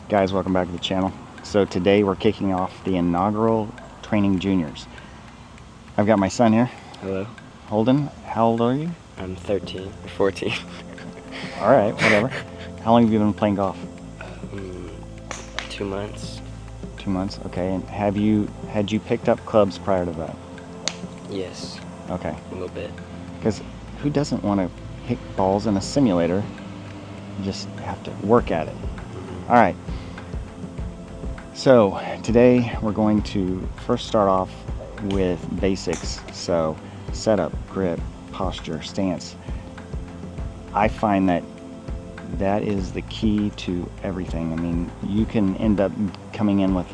Guys, welcome back to the channel. So today we're kicking off the inaugural Training Juniors. I've got my son here. Hello. Holden, how old are you? I'm 13 or 14. Alright, whatever. How long have you been playing golf? 2 months. 2 months, okay. And had you picked up clubs prior to that? Yes. Okay. A little bit. Because who doesn't want to hit balls in a simulator? You just have to work at it. Alright. So today we're going to first start off with basics. So setup, grip, posture, stance. I find that is the key to everything. I mean, you can end up coming in with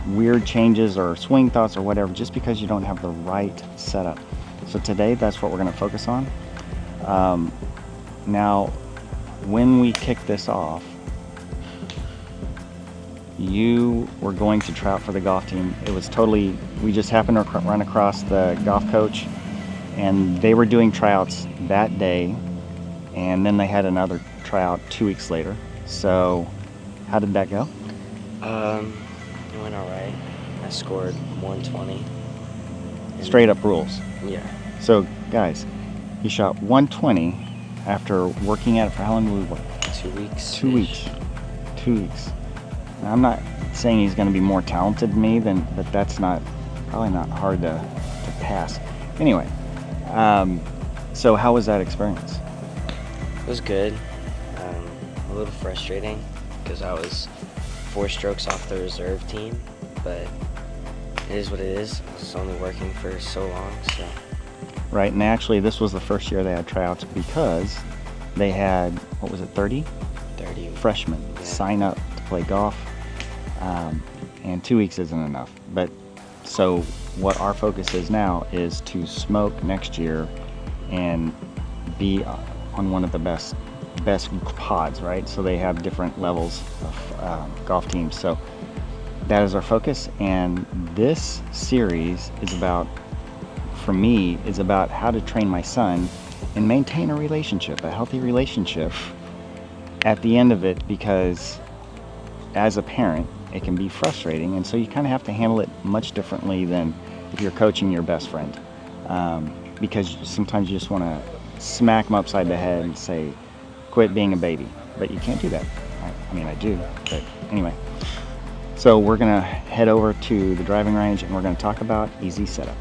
weird changes or swing thoughts or whatever just because you don't have the right setup. So today that's what we're going to focus on. Now, when we kick this off, you were going to try out for the golf team. It was totally, we just happened to run across the golf coach and they were doing tryouts that day, and then they had another tryout 2 weeks later. So how did that go? It went alright. I scored 120. Straight up rules. Yeah. So guys, he shot 120 after working at it for how long? 2 weeks. 2 weeks. 2 weeks. Now, I'm not saying he's going to be more talented than me, but that's probably not hard to pass. Anyway, so how was that experience? It was good. A little frustrating because I was 4 strokes off the reserve team, but it is what it is. It's only working for so long, so. Right, and actually this was the first year they had tryouts because they had, what was it, 30? 30 freshmen sign up to play golf, and 2 weeks isn't enough. But so what our focus is now is to smoke next year and be on one of the best pods, right? So they have different levels of golf teams. So that is our focus, and this series is about, for me, is about how to train my son and maintain a relationship, a healthy relationship at the end of it, because as a parent it can be frustrating, and so you kind of have to handle it much differently than if you're coaching your best friend, because sometimes you just want to smack them upside the head and say, quit being a baby, but you can't do that. I mean, I do, but anyway. So we're gonna head over to the driving range and we're gonna talk about easy setup.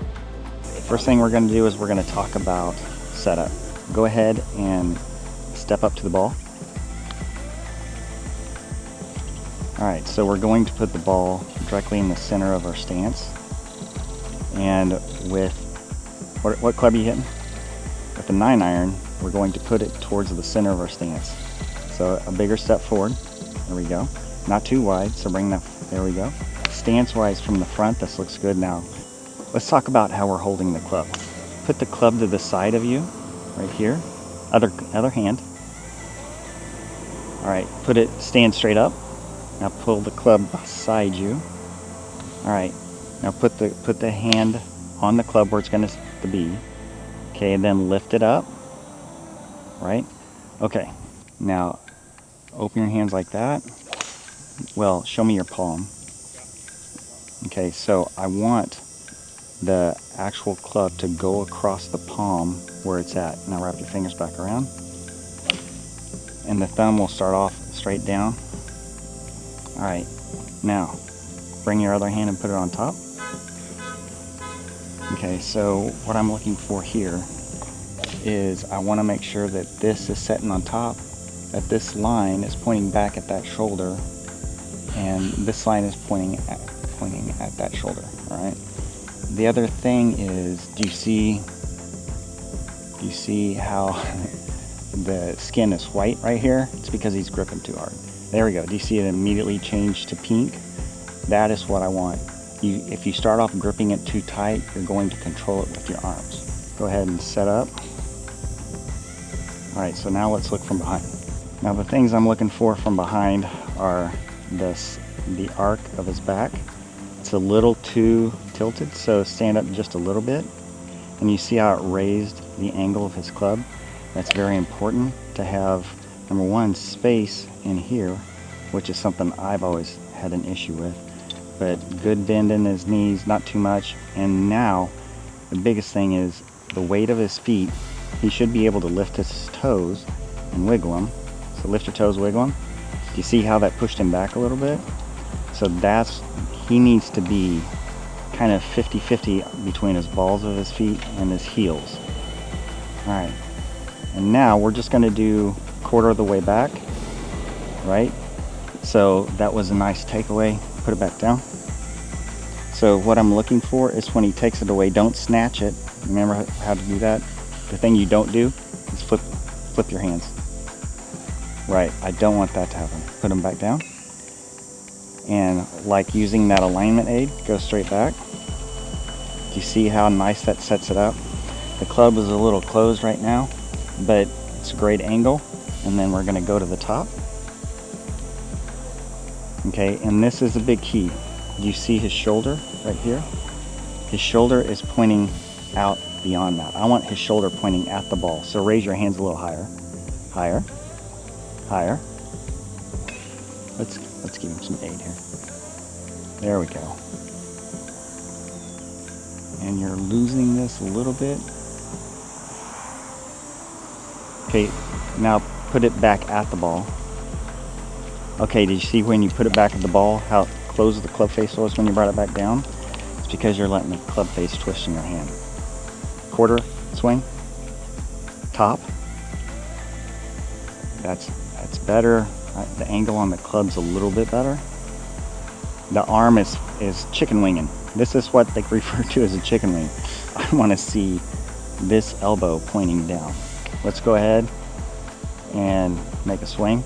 First thing we're gonna do is we're gonna talk about setup. Go ahead and step up to the ball. Alright, so we're going to put the ball directly in the center of our stance. And with, what club are you hitting? With the 9-iron, we're going to put it towards the center of our stance. So a bigger step forward. There we go. Not too wide, so bring that, there we go. Stance-wise from the front, this looks good. Now, let's talk about how we're holding the club. Put the club to the side of you, right here. Other hand. Alright, stand straight up. Now pull the club beside you. Alright, now put the hand on the club where it's going to be. Okay, and then lift it up. Right? Okay, now open your hands like that. Well, show me your palm. Okay, so I want the actual club to go across the palm where it's at. Now wrap your fingers back around. And the thumb will start off straight down. Alright, now bring your other hand and put it on top. Okay, so what I'm looking for here is I want to make sure that this is setting on top, that this line is pointing back at that shoulder, and this line is pointing at that shoulder. Alright. The other thing is, do you see how the skin is white right here? It's because he's gripping too hard. There we go. Do you see it immediately change to pink? That is what I want. If you start off gripping it too tight, you're going to control it with your arms. Go ahead and set up. Alright, so now let's look from behind. Now the things I'm looking for from behind are the arc of his back. It's a little too tilted, so stand up just a little bit. And you see how it raised the angle of his club? That's very important to have, number one, space in here which is something I've always had an issue with. But good bend in his knees, not too much. And now the biggest thing is the weight of his feet. He should be able to lift his toes and wiggle them. So lift your toes, wiggle them. Do you see how that pushed him back a little bit? So he needs to be kind of 50-50 between his balls of his feet and his heels. All right, and now we're just going to do quarter of the way back, right? So that was a nice takeaway. Put it back down. So what I'm looking for is when he takes it away, don't snatch it. Remember how to do that? The thing you don't do is flip your hands. Right, I don't want that to happen. Put them back down. And like using that alignment aid, go straight back. Do you see how nice that sets it up? The club is a little closed right now, but it's a great angle. And then we're gonna go to the top. Okay, and this is a big key. Do you see his shoulder right here? His shoulder is pointing out beyond that. I want his shoulder pointing at the ball. So raise your hands a little higher. Higher. Higher. Let's give him some aid here. There we go. And you're losing this a little bit. Okay, now put it back at the ball. Okay, did you see when you put it back at the ball how close the club face was when you brought it back down? It's because you're letting the club face twist in your hand. Quarter swing, top. That's better. The angle on the club's a little bit better. The arm is chicken winging. This is what they refer to as a chicken wing. I want to see this elbow pointing down. Let's go ahead and make a swing.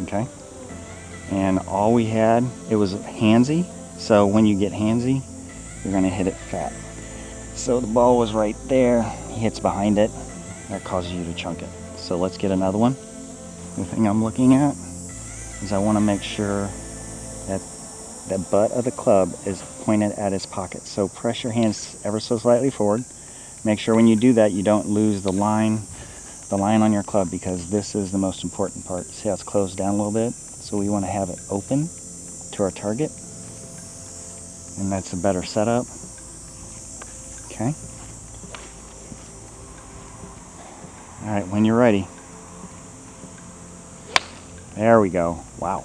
Okay. And all we had, it was handsy. So when you get handsy, you're going to hit it fat. So the ball was right there. He hits behind it. That causes you to chunk it. So let's get another one. The thing I'm looking at is I want to make sure that the butt of the club is pointed at his pocket. So press your hands ever so slightly forward. Make sure when you do that you don't lose the line on your club, because this is the most important part. See how it's closed down a little bit? So we want to have it open to our target, and that's a better setup. Okay. All right, when you're ready. There we go. Wow.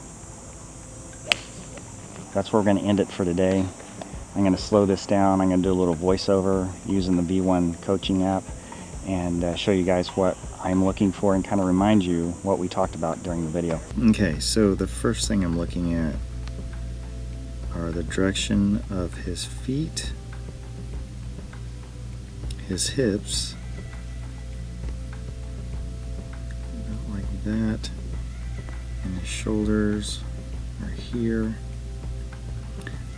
That's where we're going to end it for today. I'm going to slow this down. I'm going to do a little voiceover using the V1 coaching app and show you guys what I'm looking for and kind of remind you what we talked about during the video. Okay, so the first thing I'm looking at are the direction of his feet, his hips, like that, and his shoulders are here.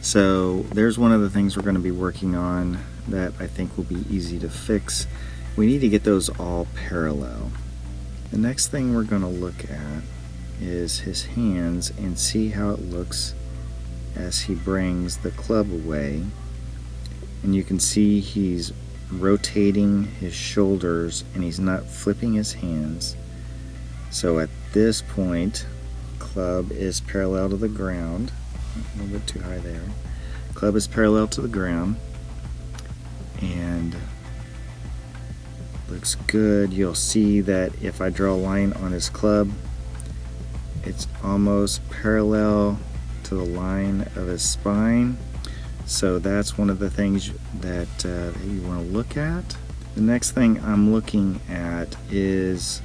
So there's one of the things we're going to be working on that I think will be easy to fix. We need to get those all parallel. The next thing we're going to look at is his hands and see how it looks as he brings the club away. And you can see he's rotating his shoulders and he's not flipping his hands. So at this point, club is parallel to the ground. A little bit too high there. Club is parallel to the ground and looks good. You'll see that if I draw a line on his club, it's almost parallel to the line of his spine. So that's one of the things that you want to look at. The next thing I'm looking at is,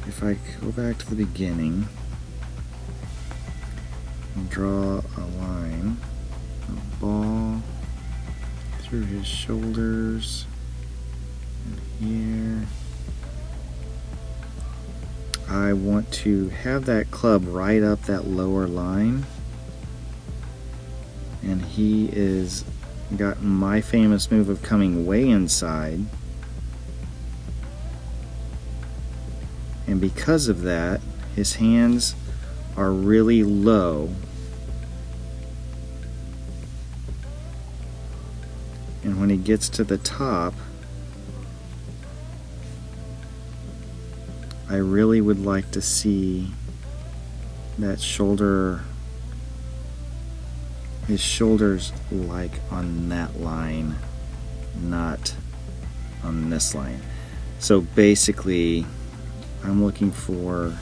if I go back to the beginning and draw a line, a ball through his shoulders and here. I want to have that club right up that lower line, and he is got my famous move of coming way inside, and because of that his hands are really low, and when he gets to the top I really would like to see that shoulder, his shoulders like on that line, not on this line. So basically, I'm looking for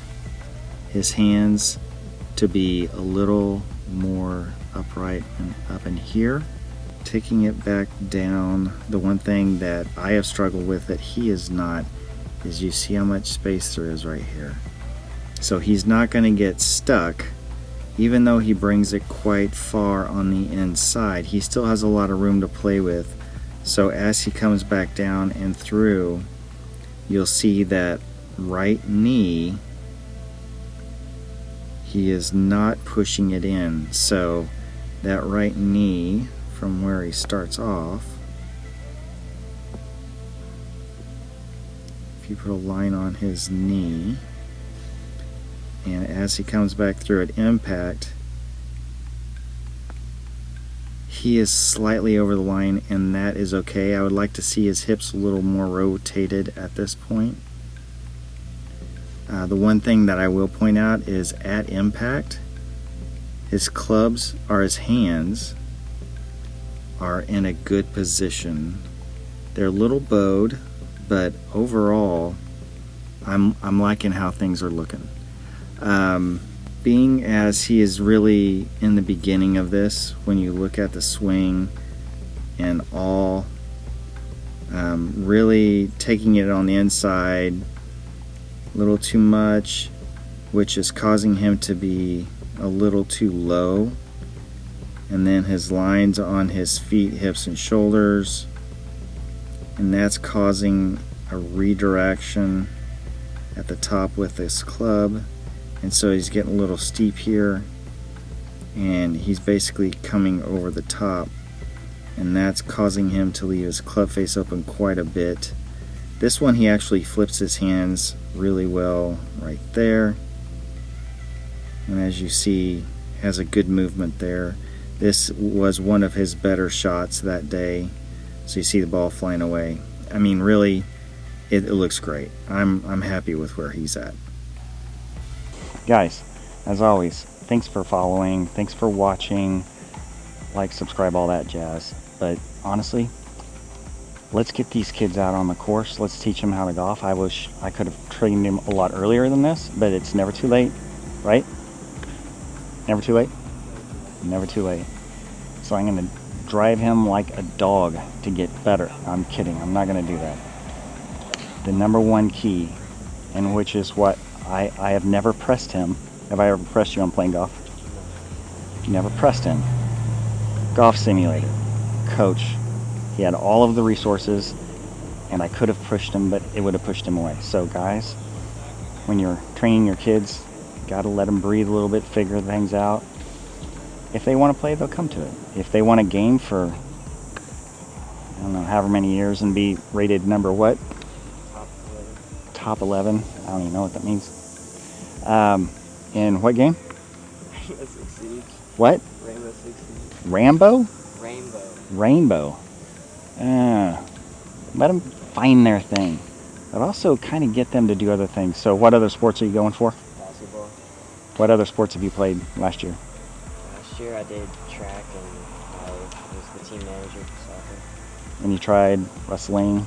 his hands to be a little more upright and up in here. Taking it back down, the one thing that I have struggled with that he is not, is you see how much space there is right here. So he's not going to get stuck, even though he brings it quite far on the inside. He still has a lot of room to play with. So as he comes back down and through, you'll see that right knee, he is not pushing it in. So that right knee, from where he starts off, if you put a line on his knee, and as he comes back through at impact, he is slightly over the line, and that is okay. I would like to see his hips a little more rotated at this point. The one thing that I will point out is at impact, his clubs, or his hands, are in a good position. They're a little bowed, but overall, I'm liking how things are looking. Being as he is really in the beginning of this, when you look at the swing and all, really taking it on the inside a little too much, which is causing him to be a little too low. And then his lines on his feet, hips, and shoulders, and that's causing a redirection at the top with this club. And so he's getting a little steep here, and he's basically coming over the top, and that's causing him to leave his club face open quite a bit. This one, he actually flips his hands really well right there, and as you see, has a good movement there. This was one of his better shots that day, so you see the ball flying away. I mean, really, it looks great. I'm happy with where he's at. Guys, as always, thanks for following, thanks for watching, like, subscribe, all that jazz. But honestly, let's get these kids out on the course. Let's teach them how to golf. I wish I could have trained them a lot earlier than this, but it's never too late, right? Never too late? Never too late. So I'm going to drive him like a dog to get better. I'm kidding. I'm not going to do that. The number one key, and which is what I have never pressed him. Have I ever pressed you on playing golf? Never pressed him. Golf simulator. Coach. He had all of the resources, and I could have pushed him, but it would have pushed him away. So guys, when you're training your kids, you got to let them breathe a little bit, figure things out. If they want to play, they'll come to it. If they want a game for, I don't know, however many years and be rated number what? Top 11. I don't even know what that means. In what game? Rainbow Six Siege. What? Rainbow Six Siege. Rambo? Rainbow. Let them find their thing. But also kind of get them to do other things. So what other sports are you going for? Basketball. What other sports have you played last year? Last year I did track, and I was the team manager for soccer. And you tried wrestling?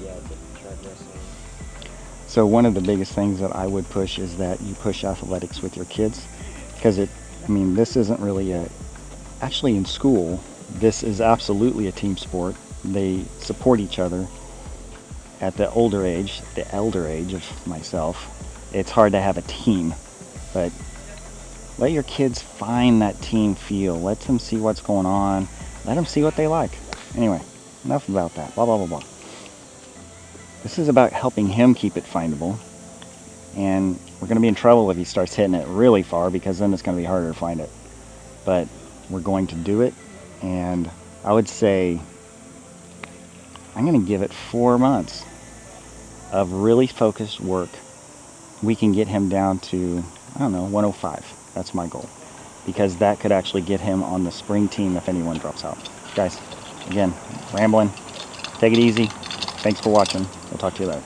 Yeah, I did track wrestling. So one of the biggest things that I would push is that you push athletics with your kids, because this isn't really actually in school, this is absolutely a team sport. They support each other. At the elder age of myself, it's hard to have a team, but let your kids find that team feel. Let them see what's going on. Let them see what they like. Anyway, enough about that. Blah, blah, blah, blah. This is about helping him keep it findable, and we're going to be in trouble if he starts hitting it really far, because then it's going to be harder to find it. But we're going to do it, and I would say I'm going to give it 4 months of really focused work. We can get him down to, I don't know, 105. That's my goal, because that could actually get him on the spring team if anyone drops out. Guys, again, rambling. Take it easy. Thanks for watching. We'll talk to you later.